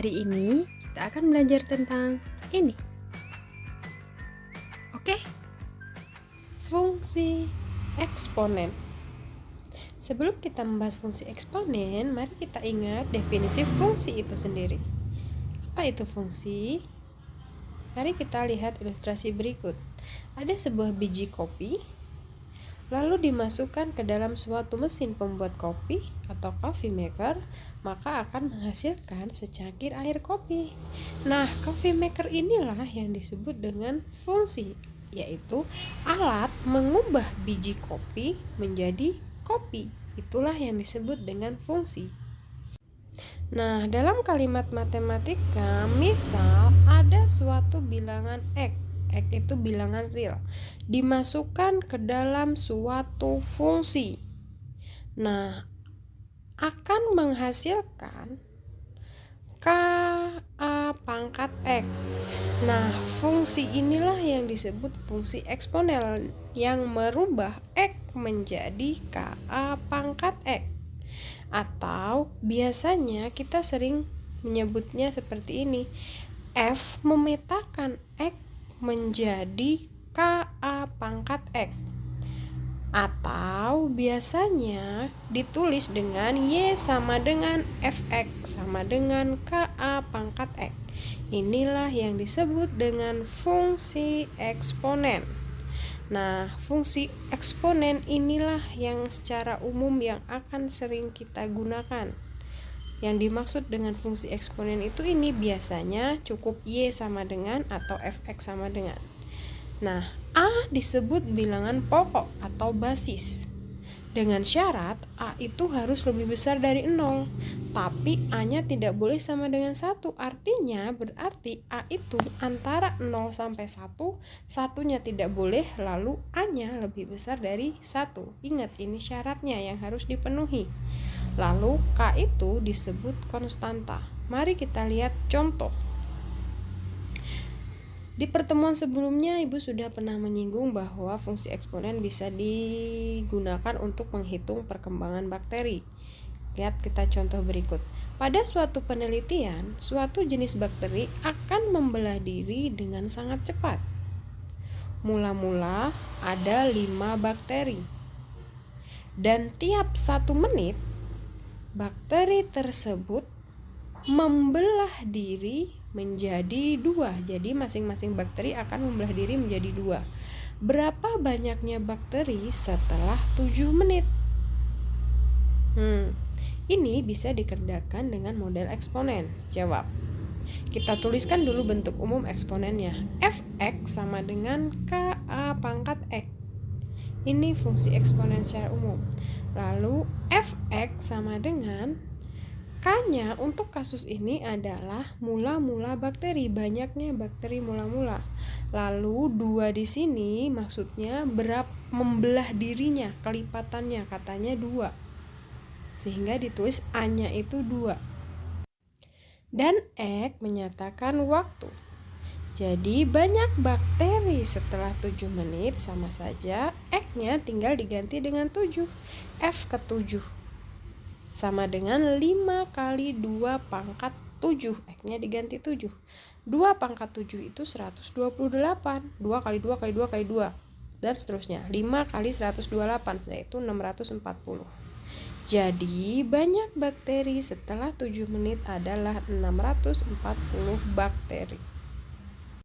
Hari ini kita akan belajar tentang ini. Oke? Fungsi eksponen. Sebelum kita membahas fungsi eksponen, mari kita ingat definisi fungsi itu sendiri. Apa itu fungsi? Mari kita lihat ilustrasi berikut. Ada sebuah biji kopi, lalu dimasukkan ke dalam suatu mesin pembuat kopi atau coffee maker, maka akan menghasilkan secangkir air kopi. Nah, coffee maker inilah yang disebut dengan fungsi, yaitu alat mengubah biji kopi menjadi kopi. Itulah yang disebut dengan fungsi. Nah, dalam kalimat matematika, misal ada suatu bilangan X itu bilangan real, dimasukkan ke dalam suatu fungsi. Nah, akan menghasilkan KA pangkat X. Nah, fungsi inilah yang disebut fungsi eksponensial yang merubah X menjadi KA pangkat X. Atau biasanya kita sering menyebutnya seperti ini, F memetakan X menjadi KA pangkat X. Atau biasanya ditulis dengan Y sama dengan Fx sama dengan KA pangkat X. Inilah yang disebut dengan fungsi eksponen. Nah, fungsi eksponen inilah yang secara umum yang akan sering kita gunakan. Yang dimaksud dengan fungsi eksponen itu ini biasanya cukup Y sama dengan atau Fx sama dengan. Nah, A disebut bilangan pokok atau basis. Dengan syarat A itu harus lebih besar dari 0, tapi A-nya tidak boleh sama dengan 1. Artinya berarti A itu antara 0 sampai 1, satunya tidak boleh, lalu A-nya lebih besar dari 1. Ingat, ini syaratnya yang harus dipenuhi. Lalu K itu disebut konstanta. Mari kita lihat contoh. Di pertemuan sebelumnya, Ibu sudah pernah menyinggung bahwa fungsi eksponen bisa digunakan untuk menghitung perkembangan bakteri. Lihat kita contoh berikut. Pada suatu penelitian, suatu jenis bakteri akan membelah diri dengan sangat cepat. Mula-mula ada 5 bakteri. Dan tiap 1 menit, bakteri tersebut membelah diri menjadi 2. Jadi masing-masing bakteri akan membelah diri menjadi 2. Berapa banyaknya bakteri setelah 7 menit? Ini bisa dikerjakan dengan model eksponen. Jawab. Kita tuliskan dulu bentuk umum eksponennya. Fx sama dengan KA pangkat X. Ini fungsi eksponen secara umum. Lalu Fx sama dengan K-nya untuk kasus ini adalah mula-mula bakteri, banyaknya bakteri mula-mula. Lalu 2 di sini maksudnya membelah dirinya, kelipatannya katanya 2. Sehingga ditulis A-nya itu 2. Dan X menyatakan waktu. Jadi banyak bakteri setelah 7 menit sama saja X-nya tinggal diganti dengan 7. F ke 7 sama dengan 5 kali 2 pangkat 7. X-nya diganti 7. 2 pangkat 7 itu 128. 2 kali 2 kali 2 kali 2. Dan seterusnya. 5 kali 128 yaitu 640. Jadi banyak bakteri setelah 7 menit adalah 640 bakteri.